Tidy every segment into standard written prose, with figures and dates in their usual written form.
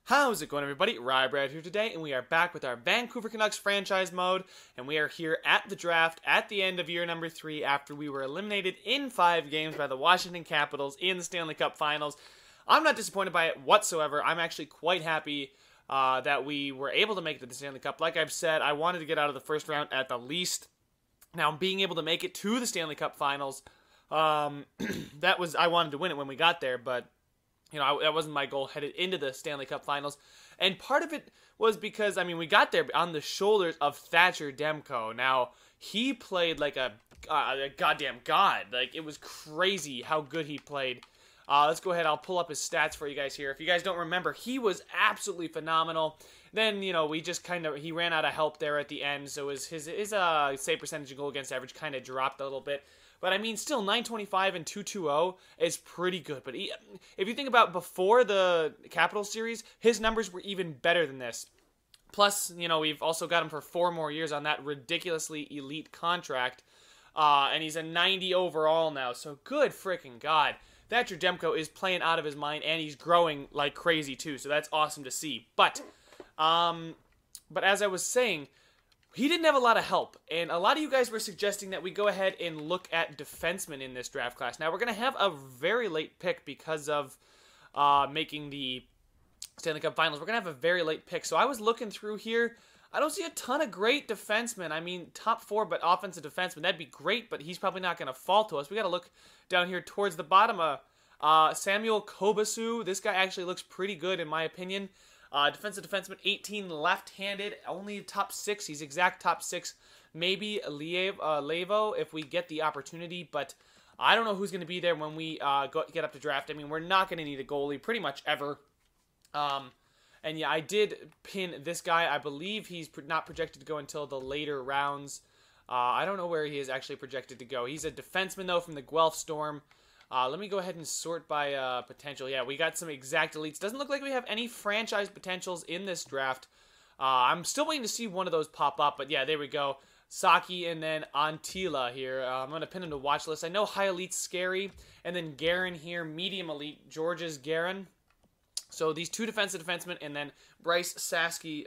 How's it going, everybody? Rybrad here today, and we are back with our Vancouver Canucks franchise mode, and we are here at the draft at the end of year number 3 after we were eliminated in 5 games by the Washington Capitals in the Stanley Cup Finals. I'm not disappointed by it whatsoever. I'm actually quite happy that we were able to make it to the Stanley Cup. Like I've said, I wanted to get out of the first round at the least. Now, being able to make it to the Stanley Cup Finals, I wanted to win it when we got there, but that wasn't my goal headed into the Stanley Cup Finals. And part of it was because, we got there on the shoulders of Thatcher Demko. Now, he played like a goddamn god. Like, it was crazy how good he played. Let's go ahead. I'll pull up his stats for you guys here. If you guys don't remember, he was absolutely phenomenal. Then, we just he ran out of help there at the end. So his save percentage and goal against average kind of dropped a little bit. But, still, 925 and 220 is pretty good. But if you think about before the Capitals series, his numbers were even better than this. Plus, we've also got him for 4 more years on that ridiculously elite contract. And he's a 90 overall now. So, good freaking God. Thatcher Demko is playing out of his mind, and he's growing like crazy, too. So, that's awesome to see. But as I was saying, he didn't have a lot of help, and a lot of you guys were suggesting that we go ahead and look at defensemen in this draft class. Now, we're going to have a very late pick because of making the Stanley Cup Finals. We're going to have a very late pick, so I was looking through here. I don't see a ton of great defensemen. Top 4, but offensive defensemen. That'd be great, but he's probably not going to fall to us. We got to look down here towards the bottom. Samuel Kobasu. This guy actually looks pretty good, in my opinion. Defensive defenseman, 18, left-handed, only top 6. He's exact top 6. Maybe Levo if we get the opportunity, but I don't know who's going to be there when we get up to draft. We're not going to need a goalie pretty much ever. And yeah, I did pin this guy. I believe he's not projected to go until the later rounds. I don't know where he is actually projected to go. He's a defenseman, though, from the Guelph Storm. Let me go ahead and sort by potential. Yeah, we got some exact elites. Doesn't look like we have any franchise potentials in this draft. I'm still waiting to see one of those pop up, but yeah, there we go. Saki and then Antila here. I'm going to pin him to watch list. I know high elite's scary, and then Guerin here, medium elite, George's Guerin. So these 2 defensive defensemen, and then Bryce Sasaki,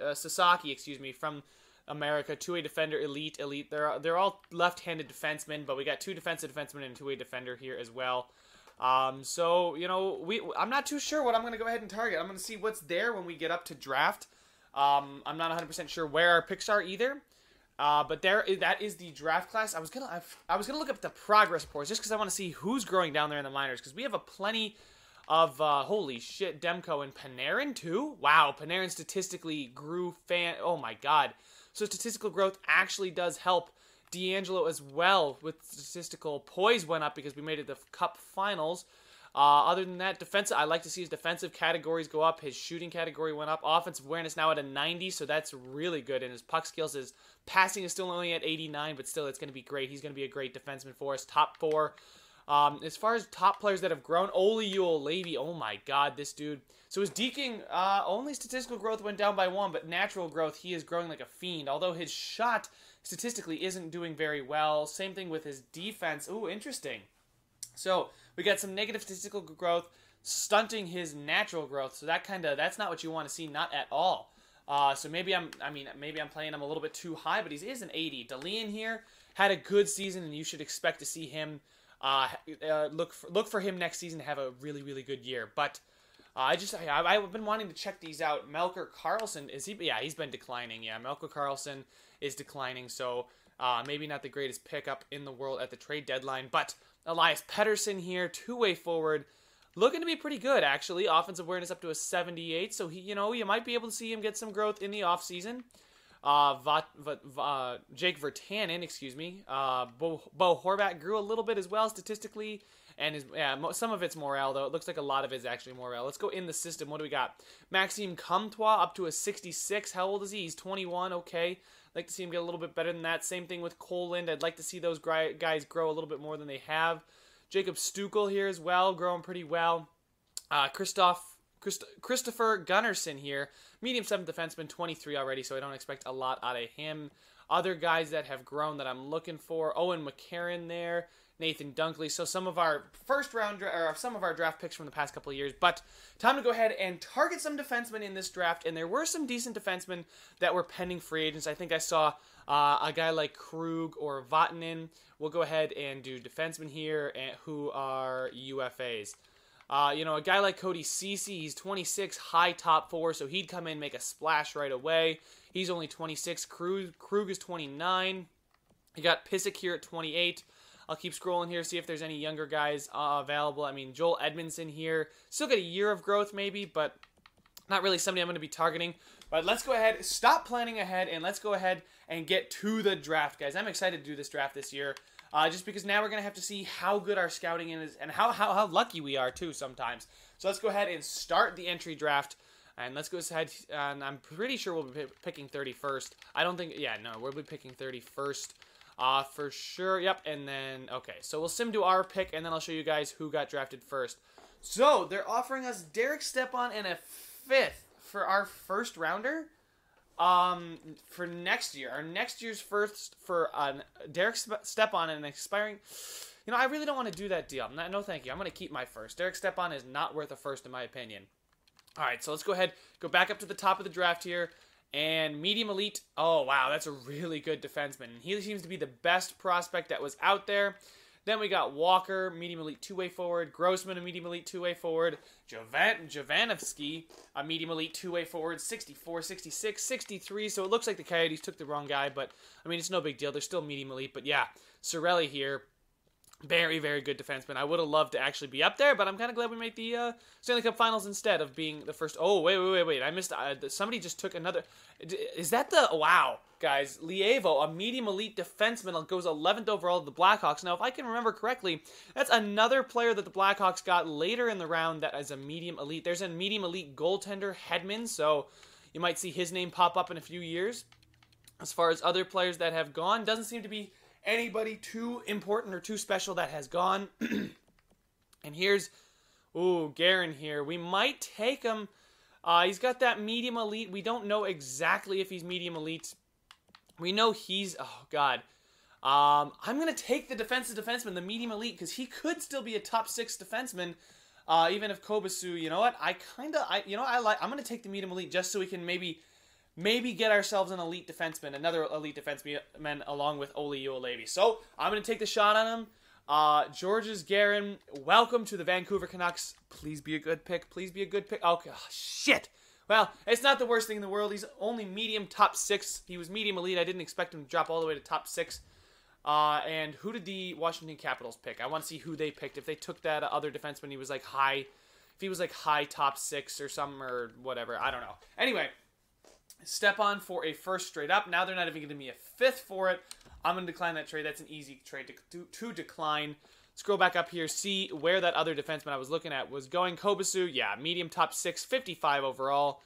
from America, 2-way defender, elite. They're all left-handed defensemen, but we got 2 defensive defensemen and a 2-way defender here as well. I'm not too sure what I'm going to go ahead and target. I'm going to see what's there when we get up to draft. I'm not 100% sure where our picks are either. But that is the draft class. I was gonna look up the progress reports just because I want to see who's growing down there in the minors, because we have a plenty of holy shit, Demko and Panarin too. Wow, Panarin statistically grew oh my god. So statistical growth actually does help. D'Angelo as well with statistical poise went up because we made it to the Cup Finals. Other than that, I like to see his defensive categories go up. His shooting category went up. Offensive awareness now at a 90, so that's really good. And his puck skills, his passing is still only at 89, but still it's going to be great. He's going to be a great defenseman for us. Top 4. As far as top players that have grown, Olli Juolevi, oh my god, this dude. So his deking, only statistical growth went down by 1, but natural growth, he is growing like a fiend. Although his shot, statistically, isn't doing very well. Same thing with his defense. Ooh, interesting. So, we got some negative statistical growth, stunting his natural growth. So that's not what you want to see, not at all. So maybe I'm playing him a little bit too high, but he is an 80. DeLeon here had a good season, and you should expect to see him look for him next season to have a really, really good year. But I've been wanting to check these out. Melker Karlsson, he's been declining. Yeah, Melker Karlsson is declining, so maybe not the greatest pickup in the world at the trade deadline. But Elias Pettersson here, 2-way forward, looking to be pretty good, actually. Offensive awareness up to a 78, so you might be able to see him get some growth in the offseason. Jake Virtanen, Bo Horvat grew a little bit as well statistically, and some of it's Morel, though. It looks like a lot of it is actually Morel. Let's go in the system. What do we got? Maxime Comtois up to a 66. How old is he? He's 21. Okay. I'd like to see him get a little bit better than that. Same thing with Coland. I'd like to see those guys grow a little bit more than they have. Jacob Stukel here as well, growing pretty well. Christopher Gunnarsson here, medium 7th defenseman, 23 already, so I don't expect a lot out of him. Other guys that have grown that I'm looking for, Owen McCarron there, Nathan Dunkley. So some of our some of our draft picks from the past couple of years. But time to go ahead and target some defensemen in this draft. And there were some decent defensemen that were pending free agents. I think I saw a guy like Krug or Vatanen. We'll go ahead and do defensemen here who are UFAs. A guy like Cody Ceci, he's 26, high top 4, so he'd come in, make a splash right away. He's only 26. Krug is 29. You got Pissick here at 28. I'll keep scrolling here, see if there's any younger guys available. I mean, Joel Edmondson here. Still got a year of growth maybe, but not really somebody I'm going to be targeting. But let's go ahead, stop planning ahead, and let's go ahead and get to the draft, guys. I'm excited to do this draft this year. Just because now we're going to have to see how good our scouting is and how lucky we are, too, sometimes. So let's go ahead and start the entry draft. And let's go ahead, and I'm pretty sure we'll be picking 31st. I don't think, yeah, no, we'll be picking 31st for sure. Yep, and then, okay, so we'll sim to our pick, and then I'll show you guys who got drafted first. So, they're offering us Derek Stepan and a 5th for our first rounder for next year. Our next year's first for Derek Stepan and an expiring... You know, I really don't want to do that deal. No, thank you. I'm going to keep my first. Derek Stepan is not worth a first, in my opinion. All right, so let's go ahead, go back up to the top of the draft here, and medium elite. Oh, wow, that's a really good defenseman. He seems to be the best prospect that was out there. Then we got Walker, medium elite two-way forward, Grossman, a medium elite two-way forward, Jovanovski, a medium elite two-way forward, 64, 66, 63. So it looks like the Coyotes took the wrong guy, but, I mean, it's no big deal. They're still medium elite, but yeah, Cirelli here. Very, very good defenseman. I would have loved to actually be up there, but I'm kind of glad we made the Stanley Cup Finals instead of being the first. Oh, wait. I missed. Somebody just took another. Is that the. Wow, guys. Lievo, a medium elite defenseman, goes 11th overall to the Blackhawks. Now, if I can remember correctly, that's another player that the Blackhawks got later in the round that is a medium elite. There's a medium elite goaltender, Hedman, so you might see his name pop up in a few years. As far as other players that have gone, doesn't seem to be anybody too important or too special that has gone. And here's, Guerin here. We might take him. He's got that medium elite. We don't know exactly if he's medium elite. We know he's, oh God. I'm going to take the defensive defenseman, the medium elite, because he could still be a top 6 defenseman, even if Kobasu, you know what? I'm going to take the medium elite just so we can maybe get ourselves an elite defenseman, another elite defenseman along with Olli Juolevi. So, I'm going to take the shot on him. Georges Guerin, welcome to the Vancouver Canucks. Please be a good pick. Please be a good pick. Okay, shit. Well, it's not the worst thing in the world. He's only medium top 6. He was medium elite. I didn't expect him to drop all the way to top 6. And who did the Washington Capitals pick? I want to see who they picked. If they took that other defenseman, he was like high. If he was like high top 6 or something or whatever. I don't know. Anyway. Stepan for a first straight up. Now they're not even giving me a 5th for it. I'm going to decline that trade. That's an easy trade to decline. Scroll back up here. See where that other defenseman I was looking at was going. Kobasu, yeah, medium top 6, 55 overall.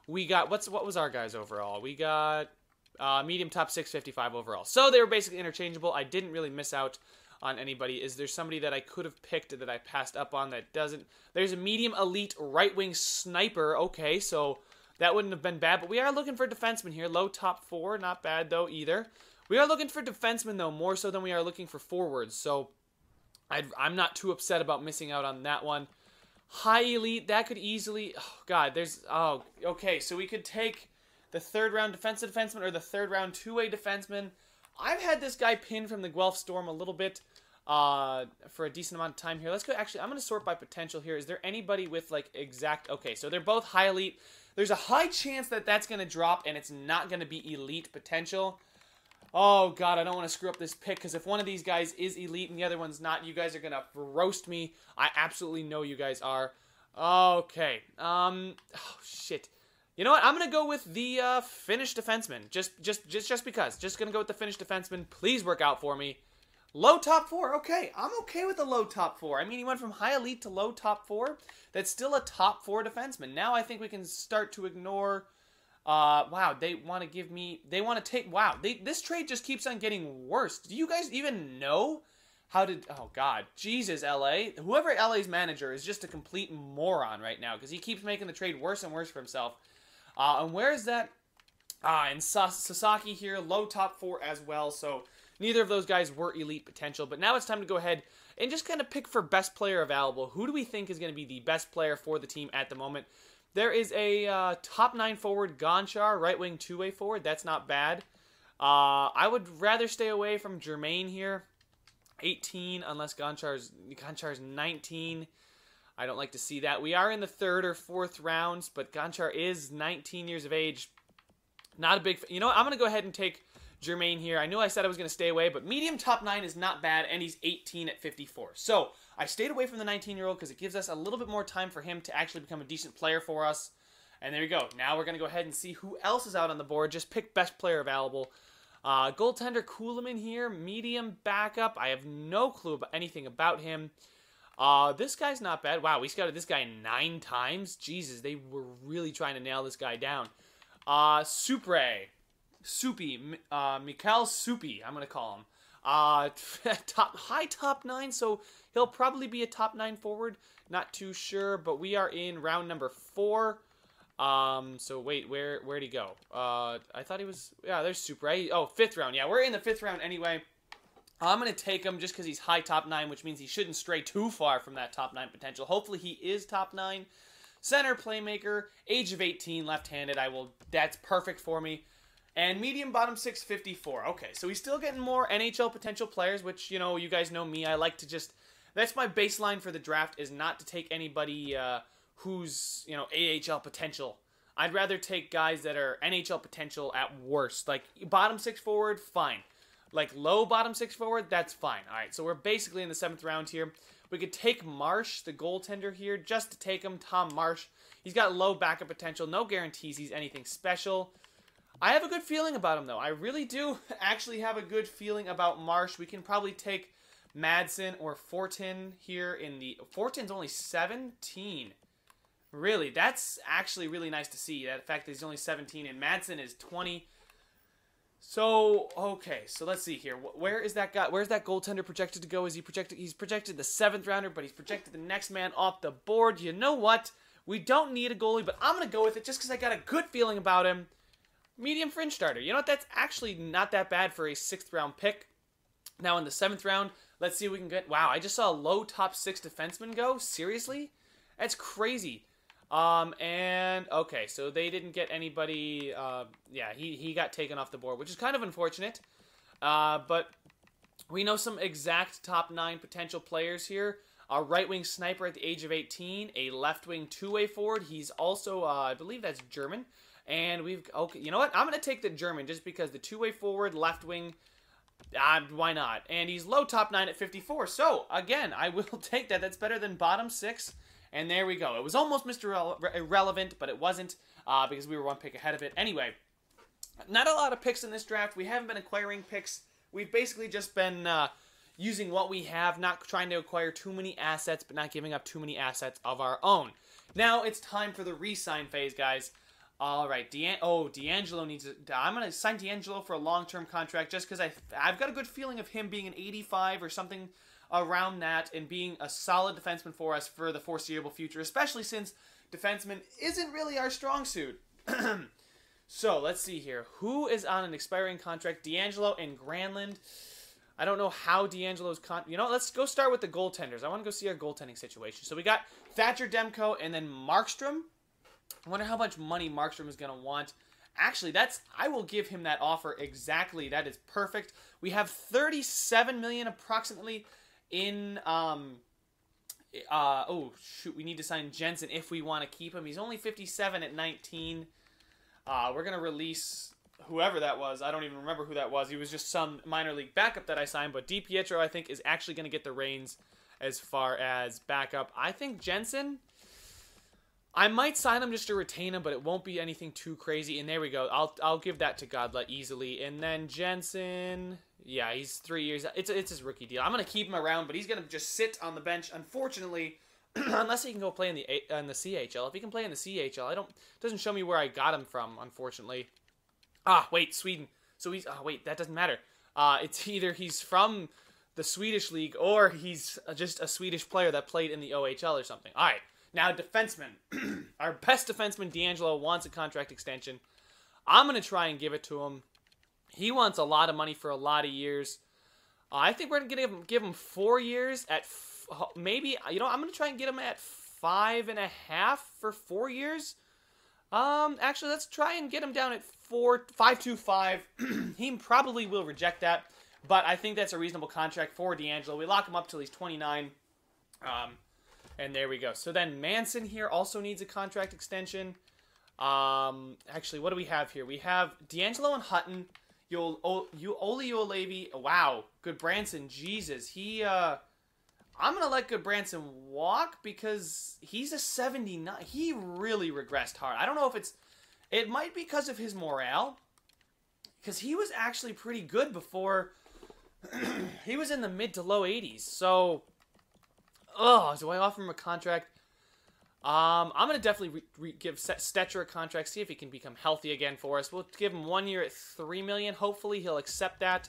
We got, what was our guys overall? We got medium top 6, 55 overall. So they were basically interchangeable. I didn't really miss out on anybody. Is there somebody that I could have picked that I passed up on that doesn't? There's a medium elite right-wing sniper. Okay, so that wouldn't have been bad, but we are looking for defensemen here. Low top 4, not bad though either. We are looking for defensemen though, more so than we are looking for forwards. So I'm not too upset about missing out on that one. High elite, that could easily, oh God, okay, so we could take the 3rd round defensive defenseman or the 3rd round two-way defenseman. I've had this guy pinned from the Guelph Storm a little bit for a decent amount of time here. Let's go, actually, I'm going to sort by potential here. Is there anybody with like exact, okay, so they're both high elite. There's a high chance that that's going to drop, and it's not going to be elite potential. Oh, God, I don't want to screw up this pick, because if one of these guys is elite and the other one's not, you guys are going to roast me. I absolutely know you guys are. Okay. Oh, shit. You know what? I'm going to go with the Finnish defenseman. Just because. Just going to go with the Finnish defenseman. Please work out for me. Low top 4, okay. I'm okay with the low top 4. I mean, he went from high elite to low top 4. That's still a top 4 defenseman. Now I think we can start to ignore, wow, they want to give me, wow, this trade just keeps on getting worse. Do you guys even know how to, oh God, Jesus, LA. Whoever LA's manager is just a complete moron right now, because he keeps making the trade worse and worse for himself. And where is that? And Sasaki here, low top 4 as well, so neither of those guys were elite potential. But now it's time to go ahead and just kind of pick for best player available. Who do we think is going to be the best player for the team at the moment? There is a top 9 forward, Gonchar, right wing 2-way forward. That's not bad. I would rather stay away from Jermaine here. 18, unless Gonchar's 19. I don't like to see that. We are in the 3rd or 4th rounds, but Gonchar is 19 years of age. Not a big... You know what? I'm going to go ahead and take Jermaine here. I knew I said I was going to stay away, but medium top 9 is not bad, and he's 18 at 54. So, I stayed away from the 19-year-old because it gives us a little bit more time for him to actually become a decent player for us. And there you go. Now we're going to go ahead and see who else is out on the board. Just pick best player available. Goaltender Kuhlman here, medium backup. I have no clue about anything about him. This guy's not bad. Wow, we scouted this guy 9 times. Jesus, they were really trying to nail this guy down. Supre. Soupy. Mikhail Soupy, I'm going to call him. High top 9, so he'll probably be a top 9 forward. Not too sure, but we are in round number 4. So wait, where'd he go? I thought he was, yeah, there's Supre. Oh, 5th round. Yeah, we're in the 5th round anyway. I'm going to take him just because he's high top 9, which means he shouldn't stray too far from that top 9 potential. Hopefully he is top 9. Center playmaker, age of 18, left-handed. That's perfect for me. And medium bottom 6, 54. Okay, so he's still getting more NHL potential players, which, you know, you guys know me. I like to just, that's my baseline for the draft, is not to take anybody who's, you know, AHL potential. I'd rather take guys that are NHL potential at worst. Like, bottom 6 forward, fine. Like, low bottom 6 forward, that's fine. All right, so we're basically in the 7th round here. We could take Marsh, the goaltender here, just to take him. Tom Marsh. He's got low backup potential. No guarantees he's anything special. I have a good feeling about him, though. I really do actually have a good feeling about Marsh. We can probably take Madsen or Fortin here in the... Fortin's only 17. Really, that's actually really nice to see. That fact that he's only 17 and Madsen is 20. So, okay, so let's see here. Where is that guy? Where's that goaltender projected to go? Is he projected? He's projected the 7th rounder, but he's projected the next man off the board. You know what? We don't need a goalie, but I'm going to go with it just because I got a good feeling about him. Medium fringe starter. You know what? That's actually not that bad for a 6th round pick. Now in the 7th round, let's see if we can get... Wow, I just saw a low top 6 defenseman go? Seriously? That's crazy. And, okay, so they didn't get anybody, yeah, he got taken off the board, which is kind of unfortunate, but we know some exact top 9 potential players here. A right-wing sniper at the age of 18, a left-wing 2-way forward, he's also, I believe that's German, and we've, okay, you know what, I'm going to take the German, just because the 2-way forward, left-wing, why not, and he's low top 9 at 54, so, again, I will take that, that's better than bottom 6. And there we go. It was almost Mr. Irrelevant, but it wasn't because we were 1 pick ahead of it. Anyway, not a lot of picks in this draft. We haven't been acquiring picks. We've basically just been using what we have, not trying to acquire too many assets, but not giving up too many assets of our own. Now it's time for the re-sign phase, guys. All right, D'Angelo needs to... I'm going to sign D'Angelo for a long-term contract just because I've got a good feeling of him being an 85 or something around that and being a solid defenseman for us for the foreseeable future, especially since defenseman isn't really our strong suit. So, let's see here. Who is on an expiring contract? D'Angelo and Granlund. I don't know how D'Angelo's... You know, let's go start with the goaltenders. I want to go see our goaltending situation. So, we got Thatcher Demko and then Markstrom. I wonder how much money Markstrom is going to want. Actually, I will give him that offer exactly. That is perfect. We have $37 million approximately in, oh, shoot, we need to sign Jensen if we want to keep him. He's only 57 at 19. We're going to release whoever that was. I don't even remember who that was. He was just some minor league backup that I signed, but DiPietro, I think, is actually going to get the reins as far as backup. I think Jensen, I might sign him just to retain him, but it won't be anything too crazy. And there we go. I'll give that to Godlet easily. And then Jensen... Yeah, he's 3 years. It's his rookie deal. I'm going to keep him around, but he's going to just sit on the bench. Unfortunately, unless he can go play in the CHL. If he can play in the CHL, it doesn't show me where I got him from, unfortunately. Ah, wait, Sweden. So he's... Oh, wait, that doesn't matter. It's either he's from the Swedish league or he's just a Swedish player that played in the OHL or something. All right, now defenseman. Our best defenseman, D'Angelo, wants a contract extension. I'm going to try and give it to him. He wants a lot of money for a lot of years. I think we're going to give him 4 years at maybe, I'm going to try and get him at 5.5 for 4 years. Actually, let's try and get him down at 5.25. He probably will reject that, but I think that's a reasonable contract for D'Angelo. We lock him up till he's 29. And there we go. So then Manson here also needs a contract extension. Actually, what do we have here? We have D'Angelo and Hutton. Oli Olevi. Wow. Goodbranson. Jesus. I'm going to let Goodbranson walk because he's a 79. He really regressed hard. I don't know if it might be because of his morale. Because he was actually pretty good before. He was in the mid to low 80s. So, do I offer him a contract? I'm going to definitely give Stetcher a contract, see if he can become healthy again for us. We'll give him 1 year at $3 million. Hopefully, he'll accept that.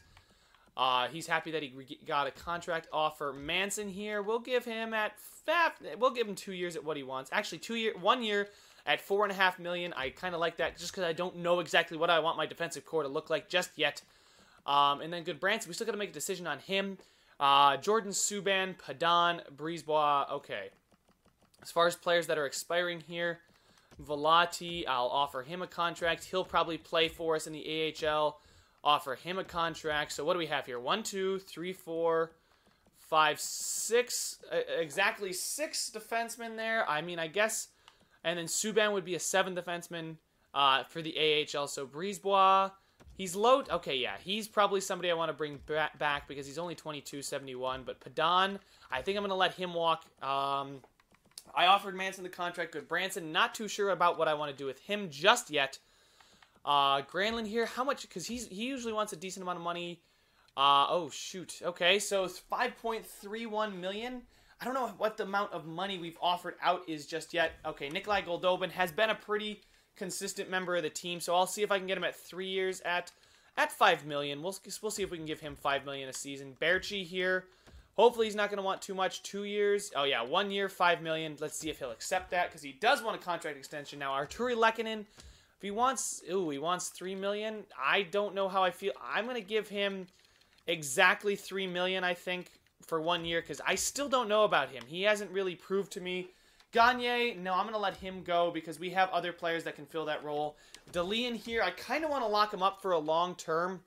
He's happy that he got a contract offer. Manson here, we'll give him 2 years at what he wants. Actually, 1 year at $4.5 million. I kind of like that just because I don't know exactly what I want my defensive core to look like just yet. And then Goodbranson, we still got to make a decision on him. Jordan Subban, Padan, Brisebois. Okay. As far as players that are expiring here, Velati, I'll offer him a contract. He'll probably play for us in the AHL. Offer him a contract. So what do we have here? 1, 2, 3, 4, 5, 6. Exactly 6 defensemen there. I mean, I guess. And then Subban would be a 7th defenseman for the AHL. So Brisebois, he's low. Okay, yeah. He's probably somebody I want to bring back because he's only 22.71. But Padan, I think I'm going to let him walk. I offered Manson the contract. Goodbranson, not too sure about what I want to do with him just yet. Granlund here, how much? Because he usually wants a decent amount of money. Oh, shoot. Okay, so it's $5.31 million. I don't know what the amount of money we've offered out is just yet. Okay, Nikolai Goldobin has been a pretty consistent member of the team, so I'll see if I can get him at 3 years at $5 million. We'll see if we can give him $5 million a season. Berchi here. Hopefully he's not going to want too much. 2 years. Oh, yeah, 1 year, $5 million. Let's see if he'll accept that because he does want a contract extension. Now, Arturi Lehkonen, if he wants $3 million. I don't know how I feel. I'm going to give him exactly $3 million, I think, for 1 year because I still don't know about him. He hasn't really proved to me. Gagne, no, I'm going to let him go because we have other players that can fill that role. DeLeon here, I kind of want to lock him up for a long term.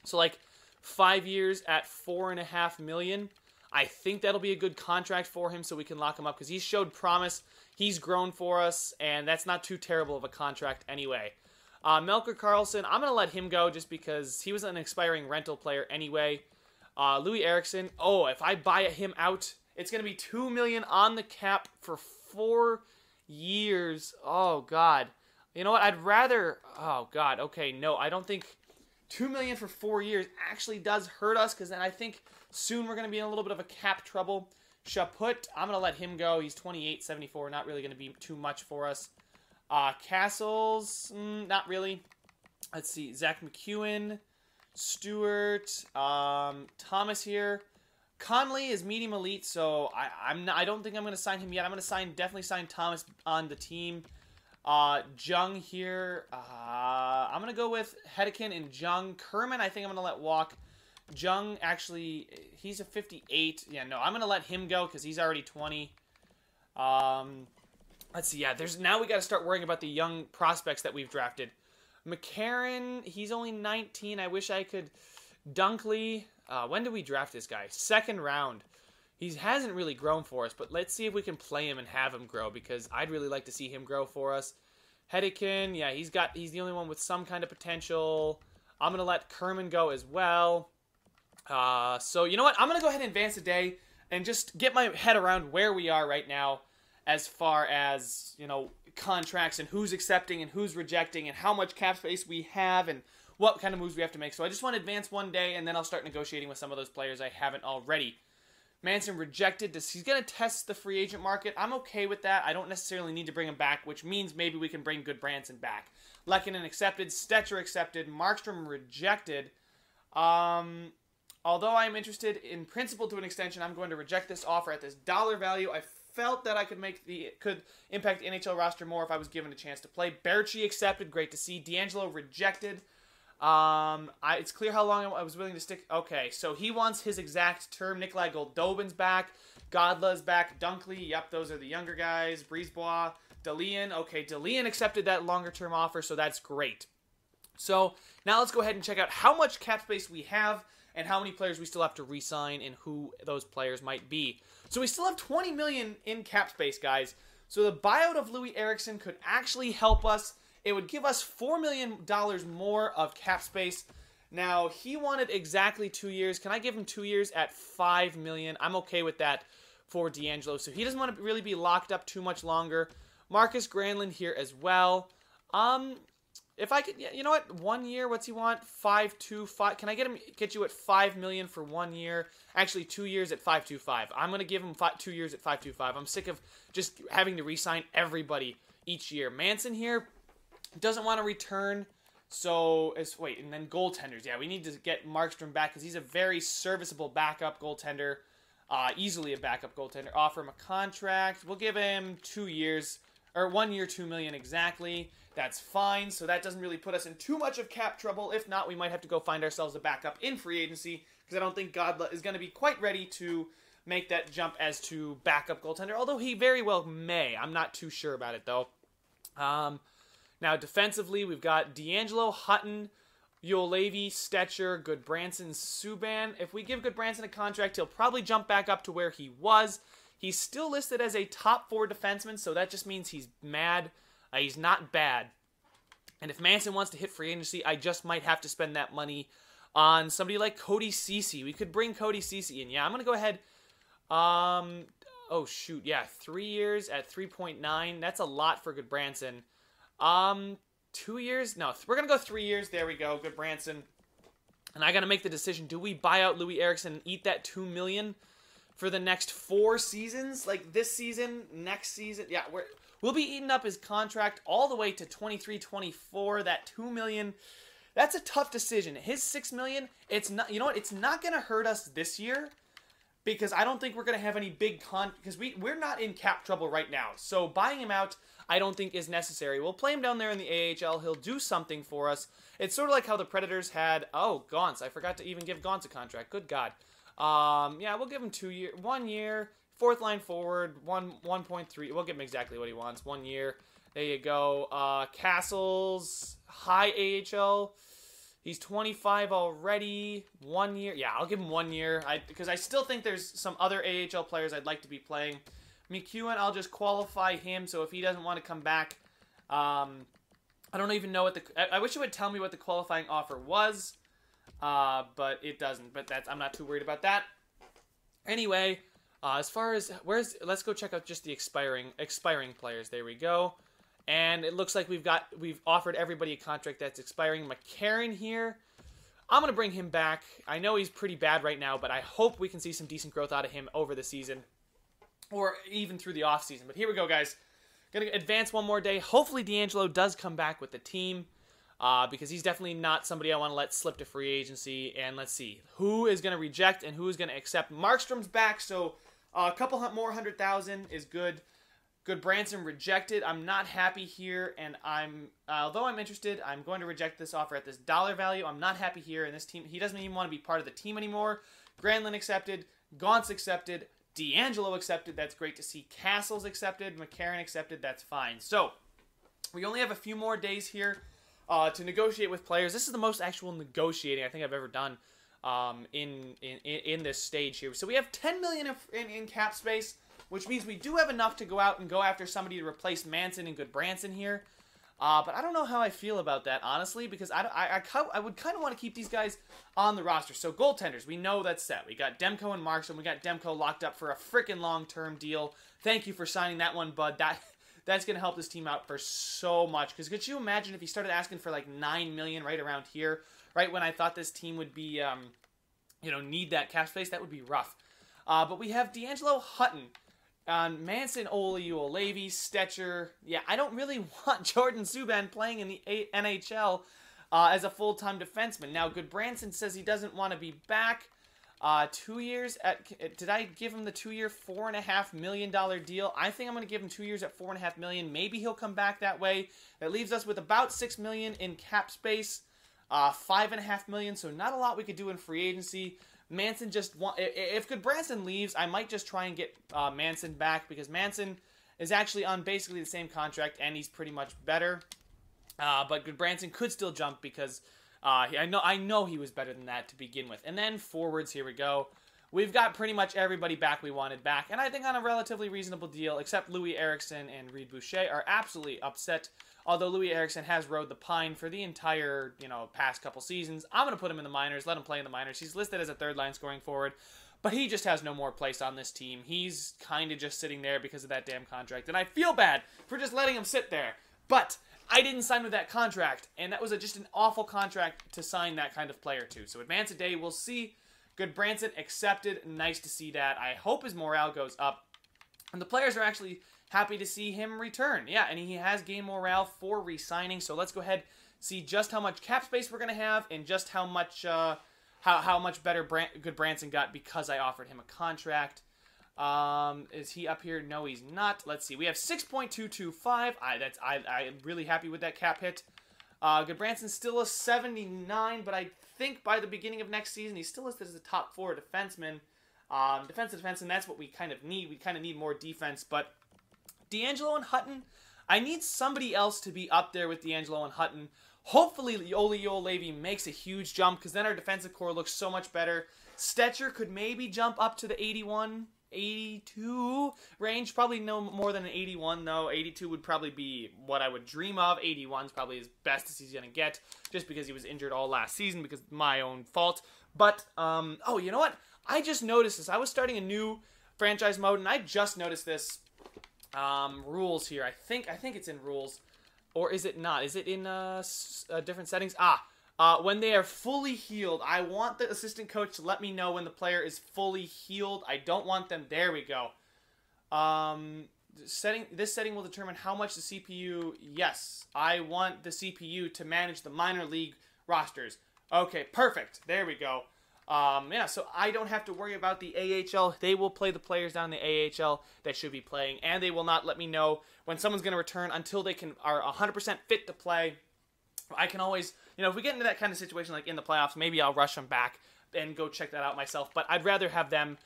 So, like, 5 years at $4.5 million. I think that'll be a good contract for him so we can lock him up because he's showed promise. He's grown for us, and that's not too terrible of a contract anyway. Melker Karlsson, I'm going to let him go just because he was an expiring rental player anyway. Louis Eriksson, if I buy him out, it's going to be $2 million on the cap for 4 years. Oh, God. You know what? I'd rather... Oh, God. Okay, no, I don't think $2 million for 4 years actually does hurt us because then I think soon we're going to be in a little bit of a cap trouble. Chaput, I'm going to let him go. He's 28.74, not really going to be too much for us. Castles, not really. Let's see, Zach McEwen, Stewart, Thomas here. Conley is medium elite, so I don't think I'm going to sign him yet. I'm going to definitely sign Thomas on the team. Jung here, I'm going to go with Hedekin and Jung. Kerman, I think I'm going to let walk. Jung, actually, he's a 58. Yeah, no, I'm going to let him go because he's already 20. Let's see, yeah, now we got to start worrying about the young prospects that we've drafted. McCarron, he's only 19. I wish I could. Dunkley, when did we draft this guy? 2nd round. He hasn't really grown for us, but let's see if we can play him and have him grow because I'd really like to see him grow for us. Hedekin, yeah, he's the only one with some kind of potential. I'm going to let Kerman go as well. So, you know what? I'm going to go ahead and advance the day and just get my head around where we are right now as far as, contracts and who's accepting and who's rejecting and how much cap space we have and what kind of moves we have to make. So I just want to advance one day and then I'll start negotiating with some of those players I haven't already. Manson rejected. He's going to test the free agent market. I'm okay with that. I don't necessarily need to bring him back, which means maybe we can bring Goodbranson back. Lehkonen accepted. Stetcher accepted. Markstrom rejected. Although I'm interested in principle to an extension, I'm going to reject this offer at this dollar value. I felt that I could impact the NHL roster more if I was given a chance to play. Berchi accepted. Great to see. D'Angelo rejected. It's clear how long I was willing to stick. Okay, so he wants his exact term. Nikolai Goldobin's back. Godla's back. Dunkley, yep, those are the younger guys. Brisebois, DeLeon. Okay, DeLeon accepted that longer-term offer, so that's great. So now let's go ahead and check out how much cap space we have and how many players we still have to re-sign and who those players might be. So we still have $20 million in cap space, guys. So the buyout of Louis Eriksson could actually help us. It would give us $4 million more of cap space. Now, he wanted exactly 2 years. Can I give him 2 years at $5 million? I'm okay with that for D'Angelo. So he doesn't want to really be locked up too much longer. Marcus Granlund here as well. If I could, you know what? 1 year, what's he want? 5.25. Can I get you at $5 million for 1 year? Actually, 2 years at 5.25. I'm gonna give him 2 years at 5.25. I'm sick of just having to re-sign everybody each year. Manson here doesn't want to return. So wait, and then goaltenders. Yeah, we need to get Markstrom back because he's a very serviceable backup goaltender. Easily a backup goaltender. Offer him a contract. We'll give him 2 years. Or 1 year, $2 million exactly. That's fine. So that doesn't really put us in too much of cap trouble. If not, we might have to go find ourselves a backup in free agency because I don't think Godla is going to be quite ready to make that jump as to backup goaltender. Although he very well may. I'm not too sure about it though. Now defensively, we've got D'Angelo, Hutton, Juolevi, Stetcher, Goodbranson, Subban. If we give Goodbranson a contract, he'll probably jump back up to where he was. He's still listed as a top 4 defenseman, so that just means he's mad. He's not bad. And if Manson wants to hit free agency, I just might have to spend that money on somebody like Cody Ceci. We could bring Cody Ceci in. Yeah, I'm going to go ahead. Oh, shoot. Yeah, 3 years at 3.9. That's a lot for Goodbranson. 2 years? No, we're going to go 3 years. There we go, Goodbranson. And I got to make the decision. Do we buy out Louis Eriksson and eat that $2 million for the next 4 seasons? Like this season, next season? Yeah, we'll be eating up his contract all the way to 23-24. That $2 million, that's a tough decision. His $6 million, it's not, you know what? It's not going to hurt us this year because I don't think we're going to have any big because we're not in cap trouble right now. So buying him out, I don't think is necessary. We'll play him down there in the AHL. He'll do something for us. It's sort of like how the Predators had, Gauntz. I forgot to even give Gauntz a contract. Good God. Yeah, we'll give him 1 year, 4th line forward, 1.3. We'll give him exactly what he wants. 1 year. There you go. Castles, high AHL. He's 25 already. 1 year. Yeah, I'll give him 1 year. Because I still think there's some other AHL players I'd like to be playing. McEwen, I'll just qualify him. So if he doesn't want to come back, I don't even know what I wish it would tell me what the qualifying offer was. But it doesn't. But I'm not too worried about that. Anyway, as far as let's go check out just the expiring players. There we go. And it looks like we've offered everybody a contract that's expiring. McCarron here, I'm gonna bring him back. I know he's pretty bad right now, but I hope we can see some decent growth out of him over the season, or even through the off season. But here we go, guys. Gonna advance one more day. Hopefully, D'Angelo does come back with the team. Because he's definitely not somebody I want to let slip to free agency. And let's see who is going to reject and who is going to accept. Markstrom's back, so a couple more 100,000 is good. Goodbranson rejected. I'm not happy here, and although I'm interested, I'm going to reject this offer at this dollar value. I'm not happy here, and this team, he doesn't even want to be part of the team anymore. Granlund accepted. Gauntz accepted. D'Angelo accepted. That's great to see. Castles accepted. McCarron accepted. That's fine. So we only have a few more days here to negotiate with players. This is the most actual negotiating I think I've ever done in this stage here. So we have $10 million in cap space, which means we do have enough to go out and go after somebody to replace Manson and Goodbranson here. But I don't know how I feel about that, honestly, because I would kind of want to keep these guys on the roster. So goaltenders, we know that's set. We got Demko and Markstrom. We got Demko locked up for a freaking long-term deal. Thank you for signing that one, bud. That's going to help this team out for so much. Because could you imagine if he started asking for like $9 million right around here, right when I thought this team would be, need that cap space? That would be rough. But we have D'Angelo, Hutton, Manson, Juolevi, Stetcher. Yeah, I don't really want Jordan Subban playing in the NHL as a full-time defenseman. Now, Goodbranson says he doesn't want to be back. 2 years did I give him the 2 year, $4.5 million deal? I think I'm going to give him 2 years at $4.5 million. Maybe he'll come back that way. That leaves us with about $6 million in cap space. $5.5 million, so not a lot we could do in free agency. Manson if Goodbranson leaves, I might just try and get Manson back, because Manson is actually on basically the same contract, and he's pretty much better. But Goodbranson could still jump, because I know he was better than that to begin with. And then forwards, here we go. We've got pretty much everybody back we wanted back, and I think on a relatively reasonable deal, except Louis Eriksson and Reed Boucher are absolutely upset. Although Louis Eriksson has rode the pine for the entire, past couple seasons. I'm going to put him in the minors, let him play in the minors. He's listed as a third-line scoring forward, but he just has no more place on this team. He's kind of just sitting there because of that damn contract, and I feel bad for just letting him sit there. But I didn't sign with that contract, and that was just an awful contract to sign that kind of player to. So advance a day, we'll see. Goodbranson accepted. Nice to see that. I hope his morale goes up. And the players are actually happy to see him return. Yeah, and he has gained morale for re-signing. So let's go ahead, see just how much cap space we're going to have, and just how much how much better Goodbranson got because I offered him a contract. Is he up here? No, he's not. Let's see. We have 6.225. I'm really happy with that cap hit. Goodbranson's still a 79, but I think by the beginning of next season, he's still listed as a top 4 defenseman. Defensive defenseman, that's what we kind of need. We kind of need more defense, but DeAngelo and Hutton, I need somebody else to be up there with DeAngelo and Hutton. Hopefully, Olli Juolevi makes a huge jump, because then our defensive core looks so much better. Stetcher could maybe jump up to the 81, 82 range. Probably no more than an 81, though. 82 would probably be what I would dream of. 81 is probably as best as he's going to get, just because he was injured all last season, because of my own fault. But, oh, you know what? I just noticed this. I was starting a new franchise mode, and I just noticed this. Rules here. I think it's in rules. Or is it not? Is it in different settings? When they are fully healed, I want the assistant coach to let me know when the player is fully healed. I don't want them. There we go. This setting will determine how much the CPU. Yes, I want the CPU to manage the minor league rosters. Okay, perfect. There we go. Yeah, so I don't have to worry about the AHL. They will play the players down in the AHL that should be playing, and they will not let me know when someone's going to return until they are 100% fit to play. I can always, if we get into that kind of situation like in the playoffs, maybe I'll rush them back and go check that out myself, but I'd rather have them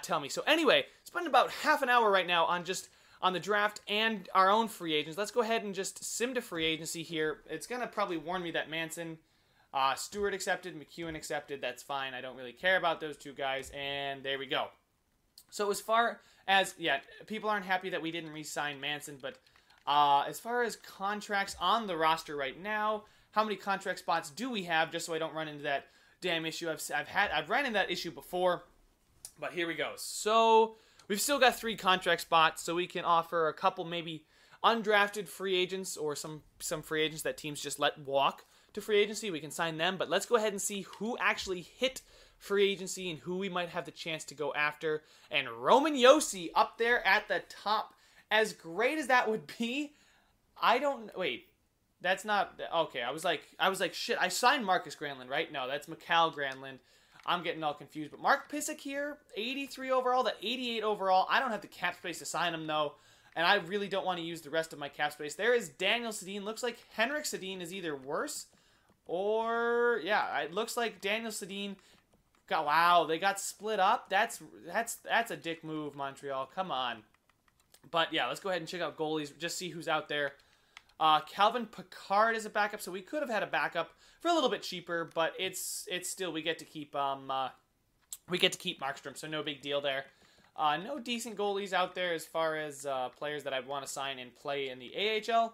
tell me. So anyway, spend about half an hour right now on the draft and our own free agents. Let's go ahead and just sim to free agency here. It's going to probably warn me that Manson... Stewart accepted, McEwen accepted, that's fine. I don't really care about those two guys, and there we go. So as far as, people aren't happy that we didn't re-sign Manson, but as far as contracts on the roster right now, how many contract spots do we have, just so I don't run into that damn issue? I've ran into that issue before, but here we go. So we've still got 3 contract spots, so we can offer a couple maybe undrafted free agents, or some free agents that teams just let walk to free agency. We can sign them, but let's go ahead and see who actually hit free agency and who we might have the chance to go after. And Roman Josi up there at the top. As great as that would be, wait, that's not okay. I was like shit, I signed Marcus Granlund, right? No, that's Mikhail Granlund. I'm getting all confused. But Mark Pysyk here, 83 overall, that 88 overall. I don't have the cap space to sign him though, and I really don't want to use the rest of my cap space. There is Daniel Sedin. Looks like Henrik Sedin is either worse or, yeah, it looks like Daniel Sedin they got split up. That's a dick move, Montreal. Come on. But yeah, let's go ahead and check out goalies. Just see who's out there. Calvin Pickard is a backup, so we could have had a backup for a little bit cheaper, but it's still, we get to keep Markstrom, so no big deal there. No decent goalies out there as far as players that I'd want to sign and play in the AHL.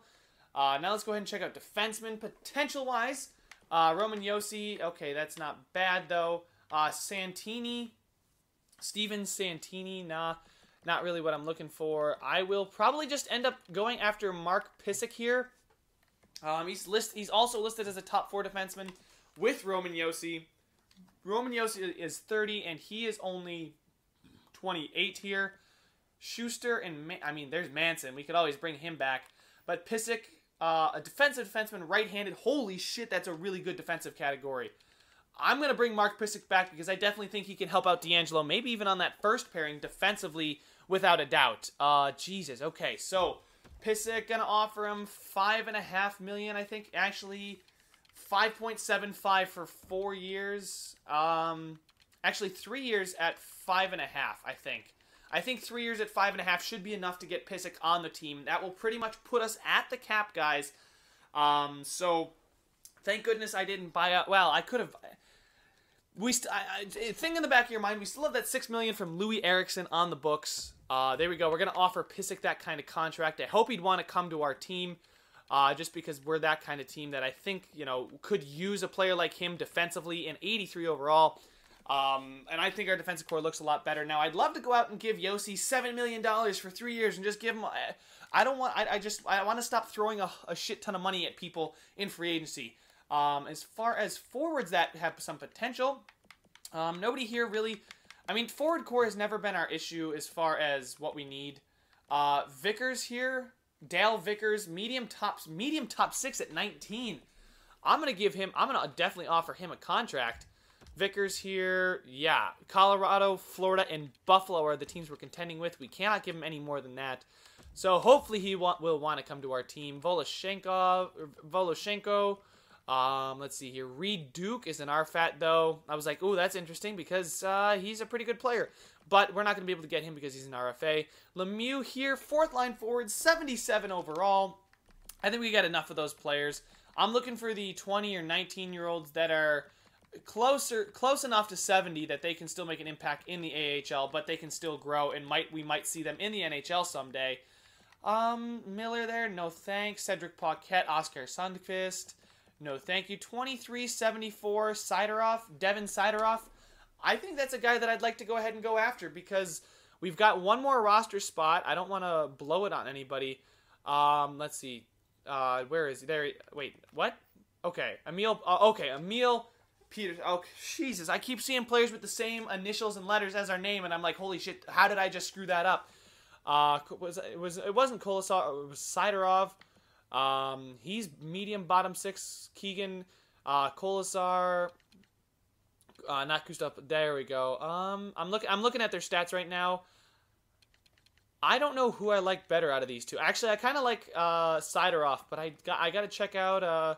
Now let's go ahead and check out defensemen potential-wise. Roman Josi, okay, that's not bad, though. Santini, Steven Santini, nah, not really what I'm looking for. I will probably just end up going after Mark Pysyk here. He's also listed as a top 4 defenseman with Roman Josi. Roman Josi is 30, and he is only 28 here. Schuster and, there's Manson. We could always bring him back. But Pysyk, a defensive defenseman, right-handed. Holy shit, that's a really good defensive category. I'm going to bring Mark Pysyk back because I definitely think he can help out DeAngelo, maybe even on that first pairing defensively, without a doubt. Jesus, okay, so Pysyk going to offer him $5.5 million, I think. Actually, 5.75 for 4 years. Actually, 3 years at 5.5, I think. I think 3 years at 5.5 should be enough to get Pysyk on the team. That will pretty much put us at the cap, guys. So, thank goodness I didn't buy out. Well, I could have. Thing in the back of your mind, we still have that $6 million from Louis Eriksson on the books. There we go. We're gonna offer Pysyk that kind of contract. I hope he'd want to come to our team, just because we're that kind of team that I think could use a player like him defensively in 83 overall. And I think our defensive core looks a lot better now. I'd love to go out and give Yossi $7 million for 3 years and just give him. I want to stop throwing a shit ton of money at people in free agency. As far as forwards that have some potential, nobody here really. I mean, forward core has never been our issue as far as what we need. Vickers here, Dale Vickers, medium top 6 at 19. I'm gonna definitely offer him a contract. Vickers here, yeah. Colorado, Florida, and Buffalo are the teams we're contending with. We cannot give him any more than that. So hopefully he will want to come to our team. Voloshenko. Let's see here. Reed Duke is an RFAT, though. I was like, ooh, that's interesting because he's a pretty good player. But we're not going to be able to get him because he's an RFA. Lemieux here, fourth line forward, 77 overall. I think we got enough of those players. I'm looking for the 20 or 19-year-olds that are close enough to 70 that they can still make an impact in the AHL, but they can still grow, and we might see them in the NHL someday. Miller there, no thanks. Cedric Paquette, Oscar Sundqvist, no thank you. 2374, Devin Sideroff. I think that's a guy that I'd like to go ahead and go after because we've got one more roster spot. I don't want to blow it on anybody. Let's see. Where is he? There. Wait, what? Okay, Emil. Emil Peters. Oh, Jesus. I keep seeing players with the same initials and letters as our name, and I'm like, holy shit, how did I just screw that up? It wasn't Kolosar, it was Sidorov. He's medium bottom 6. Keegan, Kolosar, not Gustav. There we go. I'm looking at their stats right now. I don't know who I like better out of these two. Actually, I kind of like Sidorov, but I got to check out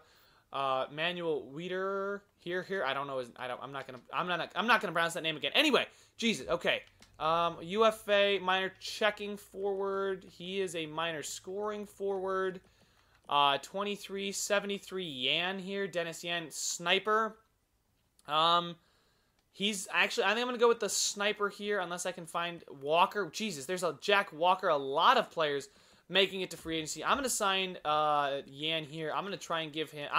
Manuel Wieder here. I don't know I'm not gonna pronounce that name again. Anyway, Jesus. Okay. UFA minor checking forward. He is a minor scoring forward. 2373 Yan here. Dennis Yan, sniper. He's actually, I think I'm going to go with the sniper here unless I can find Walker. Jesus, there's a Jack Walker, a lot of players making it to free agency. I'm going to sign Yan here. I'm going to try and give him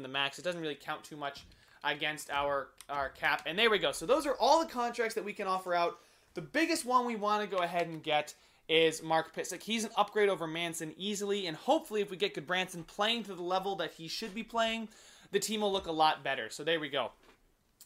the max. It doesn't really count too much against our cap. And there we go. So those are all the contracts that we can offer out. The biggest one we want to go ahead and get is Mark Pysyk. He's an upgrade over Manson easily, and hopefully if we get Goodbranson playing to the level that he should be playing, the team will look a lot better. So there we go.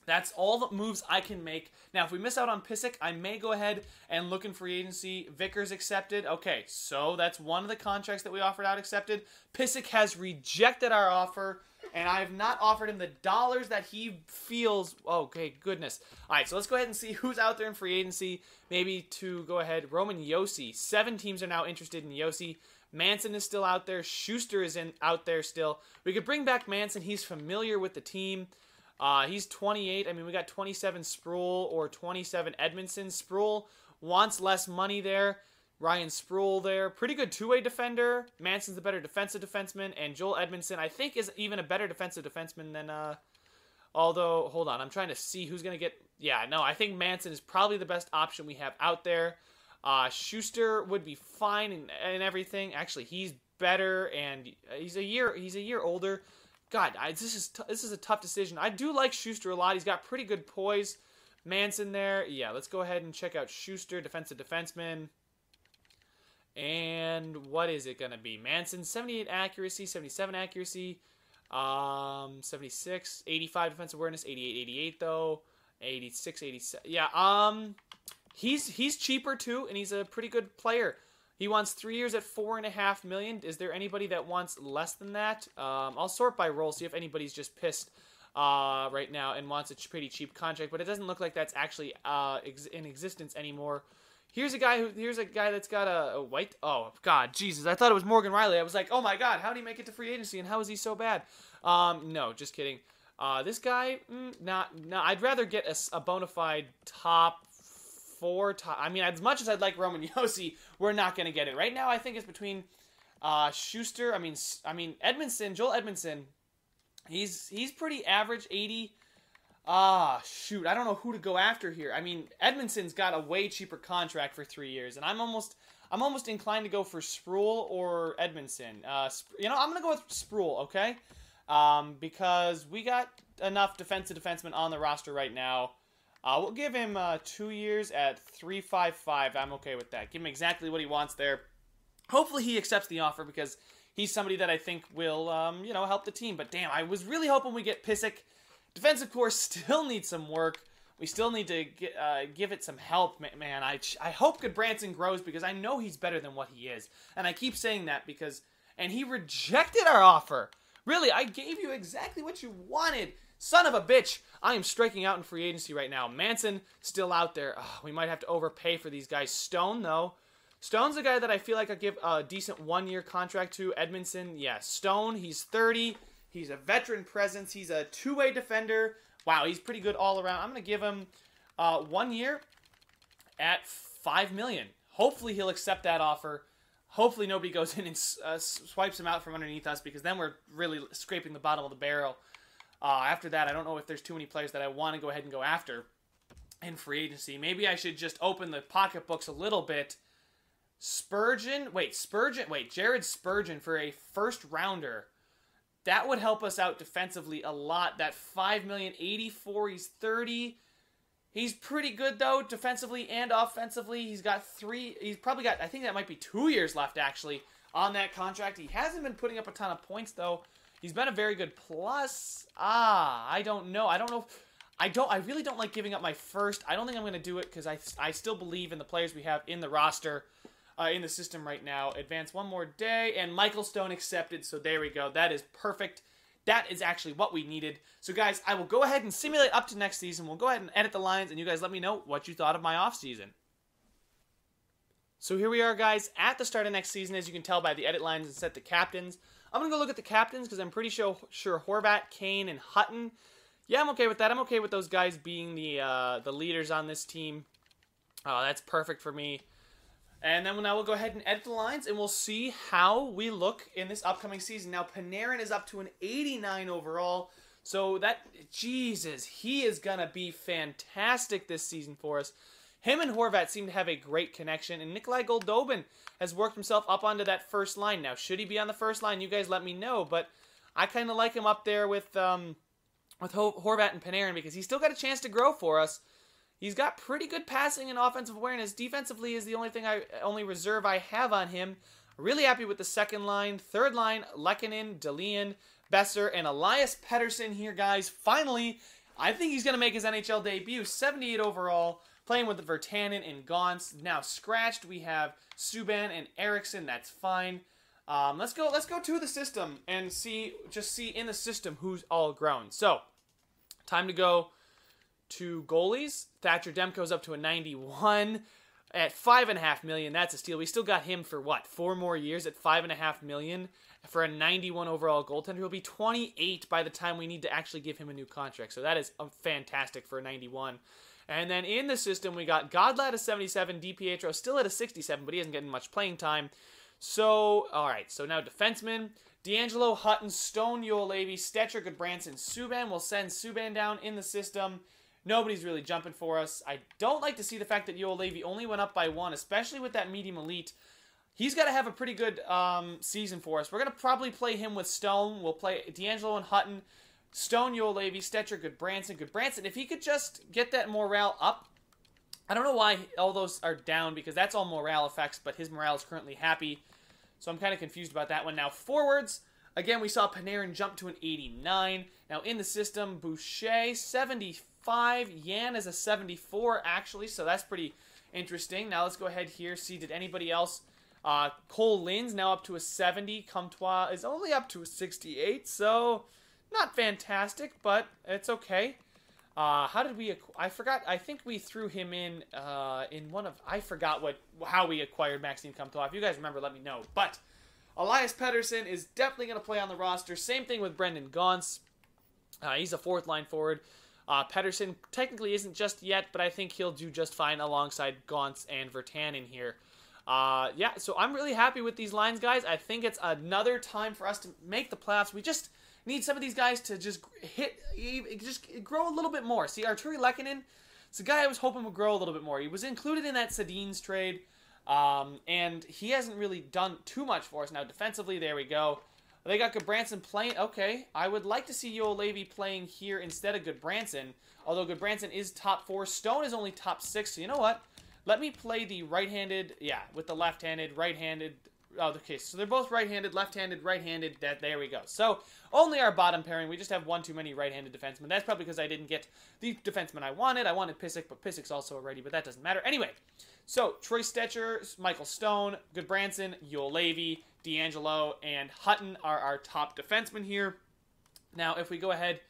That's all the moves I can make. Now, if we miss out on Pysyk, I may go ahead and look in free agency. Vickers accepted. Okay, so that's one of the contracts that we offered out accepted. Pysyk has rejected our offer, and I have not offered him the dollars that he feels. Okay, goodness. All right, so let's go ahead and see who's out there in free agency. Maybe to go ahead, Roman Josi. 7 teams are now interested in Josi. Manson is still out there. Schuster is out there still. We could bring back Manson. He's familiar with the team. He's 28. I mean, we got 27 Sproul or 27 Edmondson. Sproul wants less money there. Ryan Sproul there. Pretty good two-way defender. Manson's the better defensive defenseman. And Joel Edmondson, I think, is even a better defensive defenseman than... although, hold on. I'm trying to see who's going to get... Yeah, no, I think Manson is probably the best option we have out there. Schuster would be fine and everything. Actually, he's better, and he's a year older. God, this is a tough decision. I do like Schuster a lot. He's got pretty good poise. Manson there. Yeah, let's go ahead and check out Schuster, defensive defenseman. And what is it going to be? Manson, 78 accuracy, 77 accuracy, 76, 85 defensive awareness, 88, 88 though, 86, 87. Yeah, he's cheaper too, and he's a pretty good player. He wants 3 years at $4.5 million. Is there anybody that wants less than that? I'll sort by role, see if anybody's just pissed right now and wants a pretty cheap contract. But it doesn't look like that's actually in existence anymore. Here's a guy that's got a white. Oh God, Jesus! I thought it was Morgan Riley. I was like, oh my God, how did he make it to free agency, and how is he so bad? No, just kidding. This guy, not. I'd rather get a bona fide top 4. I mean, as much as I'd like Roman Josi, we're not gonna get it right now. I think it's between Schuster. I mean Edmondson, Joel Edmondson. He's pretty average, 80. Shoot, I don't know who to go after here. I mean, Edmondson's got a way cheaper contract for 3 years, and I'm almost inclined to go for Sproul or Edmondson. I'm gonna go with Sproul, okay? Because we got enough defensemen on the roster right now. We'll give him 2 years at $3.55. I'm okay with that. Give him exactly what he wants there. Hopefully he accepts the offer because he's somebody that I think will, help the team. But damn, I was really hoping we get Pysyk. Defensive core still needs some work. We still need to give it some help, man. I hope Goodbranson grows because I know he's better than what he is. And I keep saying that and he rejected our offer. Really, I gave you exactly what you wanted. Son of a bitch. I am striking out in free agency right now. Manson still out there. Oh, we might have to overpay for these guys. Stone, though. Stone's a guy that I feel like I'll give a decent 1-year contract to. Edmondson, yeah. Stone, he's 30. He's a veteran presence. He's a two-way defender. Wow, he's pretty good all around. I'm going to give him 1 year at $5 million. Hopefully he'll accept that offer. Hopefully nobody goes in and swipes him out from underneath us because then we're really scraping the bottom of the barrel. After that, I don't know if there's too many players that I want to go ahead and go after in free agency. Maybe I should just open the pocketbooks a little bit. Jared Spurgeon for a first rounder. That would help us out defensively a lot. That $5 million, 84, he's 30. He's pretty good, though, defensively and offensively. He's probably got, I think that might be 2 years left, actually, on that contract. He hasn't been putting up a ton of points, though. He's been a very good plus. I don't know. I really don't like giving up my first. I don't think I'm going to do it because I still believe in the players we have in the roster. In the system right now. Advance one more day, and Michael Stone accepted, so there we go. That is perfect. That is actually what we needed. So, guys, I will go ahead and simulate up to next season. We'll go ahead and edit the lines, and you guys let me know what you thought of my offseason. So here we are, guys, at the start of next season, as you can tell by the edit lines and set the captains. I'm going to go look at the captains, because I'm pretty sure Horvat, Kane, and Hutton. Yeah, I'm okay with that. I'm okay with those guys being the leaders on this team. That's perfect for me. And then now we'll go ahead and edit the lines, and we'll see how we look in this upcoming season. Now, Panarin is up to an 89 overall, so Jesus, he is going to be fantastic this season for us. Him and Horvat seem to have a great connection, and Nikolai Goldobin has worked himself up onto that first line. Now, should he be on the first line? You guys let me know, but I kind of like him up there with Horvat and Panarin because he's still got a chance to grow for us. He's got pretty good passing and offensive awareness. Defensively is the only reserve I have on him. Really happy with the second line. Third line, Lehkonen, Delian, Besser, and Elias Pettersson here, guys. Finally, I think he's going to make his NHL debut. 78 overall, playing with the Virtanen and Gaunce. Now scratched, we have Subban and Eriksson. That's fine. Let's go to the system and see in the system who's all grown. So, time to go to goalies. Thatcher Demko's up to a 91 at $5.5 million. That's a steal. We still got him for what? 4 more years at $5.5 million for a 91 overall goaltender. He'll be 28 by the time we need to actually give him a new contract. So that is fantastic for a 91. And then in the system, we got Godlad at 77, DiPietro still at a 67, but he isn't getting much playing time. So, all right. So now defensemen. D'Angelo, Hutton, Stone, Juolevi, Stetcher, Goodbranson, Subban. We'll send Subban down in the system. Nobody's really jumping for us. I don't like to see the fact that Juolevi only went up by 1, especially with that medium elite. He's got to have a pretty good season for us. We're going to probably play him with Stone. We'll play D'Angelo and Hutton. Stone, Juolevi, Stetcher, Goodbranson. If he could just get that morale up. I don't know why all those are down because that's all morale effects, but his morale is currently happy. So I'm kind of confused about that one. Now, forwards. Again, we saw Panarin jump to an 89. Now, in the system, Boucher, 75. Yan is a 74, actually, so that's pretty interesting. Now, let's go ahead here, see, did anybody else? Cole Lynn's now up to a 70. Comtois is only up to a 68, so not fantastic, but it's okay. How did we? I forgot. I think we threw him in one of. I forgot how we acquired Maxime Comtois. If you guys remember, let me know. But Elias Pettersson is definitely going to play on the roster. Same thing with Brendan Gaunce. He's a fourth line forward. Pettersson technically isn't just yet, but I think he'll do just fine alongside Gaunce and Virtanen here. Yeah, so I'm really happy with these lines, guys. I think it's another time for us to make the playoffs. We just need some of these guys to just grow a little bit more. See, Arturi Lehkonen, it's a guy I was hoping would grow a little bit more. He was included in that Sedin's trade, and he hasn't really done too much for us. Now, defensively, there we go. They got Goodbranson playing. Okay, I would like to see Joel Levy playing here instead of Goodbranson, although Goodbranson is top 4. Stone is only top 6, so you know what? Let me play the right-handed, yeah, with the left-handed, right-handed. Oh, okay, so they're both right-handed, left-handed, right-handed. There we go. So, only our bottom pairing. We just have one too many right-handed defensemen. That's probably because I didn't get the defenseman I wanted. I wanted Pysyk, but Pysyk's also already, but that doesn't matter. Anyway, so Troy Stecher, Michael Stone, Goodbranson, Joel Levy, D'Angelo, and Hutton are our top defensemen here. Now, if we go ahead,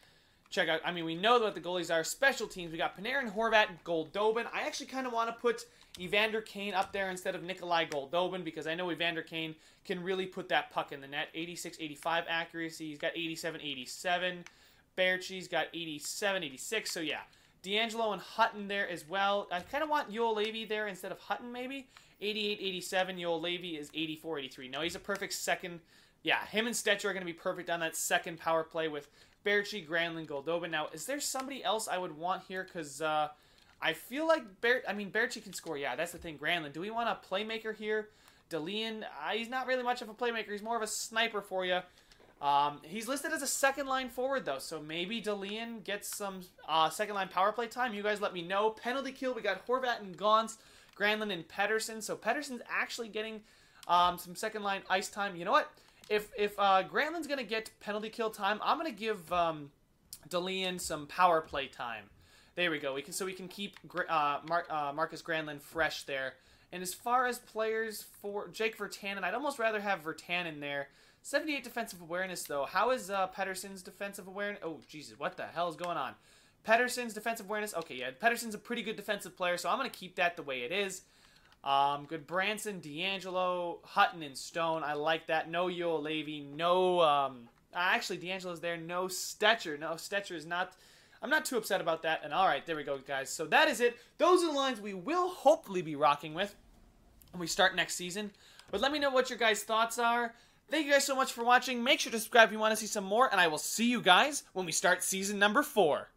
check out, I mean, we know what the goalies are. Special teams, we got Panarin, Horvat, Goldobin. I actually kind of want to put Evander Kane up there instead of Nikolai Goldobin because I know Evander Kane can really put that puck in the net. 86-85 accuracy. He's got 87-87. Baertschi's got 87-86. So, yeah. D'Angelo and Hutton there as well. I kind of want Joel Levy there instead of Hutton, maybe. 88-87. Joel Levy is 84-83. No, he's a perfect second. Yeah, him and Stecher are going to be perfect on that second power play with Baertschi, Granlund, Goldobin. Now, is there somebody else I would want here? Because I feel like Baertschi can score. Yeah, that's the thing. Granlund. Do we want a playmaker here? DeLeon, he's not really much of a playmaker. He's more of a sniper for you. He's listed as a second-line forward, though, so maybe DeLeon gets some second-line power play time. You guys let me know. Penalty kill, we got Horvat and Gaunce, Granlund and Pettersson. So Pettersson's actually getting some second-line ice time. You know what? If Granlund's going to get penalty kill time, I'm going to give DeLeon some power play time. There we go. We can keep Marcus Granlund fresh there. And as far as players for Jake Virtanen, I'd almost rather have Virtanen there. 78 defensive awareness, though. How is Pettersson's defensive awareness? Oh, Jesus, what the hell is going on? Pettersson's defensive awareness? Okay, yeah, Pettersson's a pretty good defensive player, so I'm going to keep that the way it is. Goodbranson, D'Angelo, Hutton, and Stone. I like that. No Joel Levy. No, actually, D'Angelo's there. No Stecher. No, Stecher is not... I'm not too upset about that. And all right, there we go, guys. So that is it. Those are the lines we will hopefully be rocking with when we start next season. But let me know what your guys' thoughts are. Thank you guys so much for watching. Make sure to subscribe if you want to see some more. And I will see you guys when we start season number 4.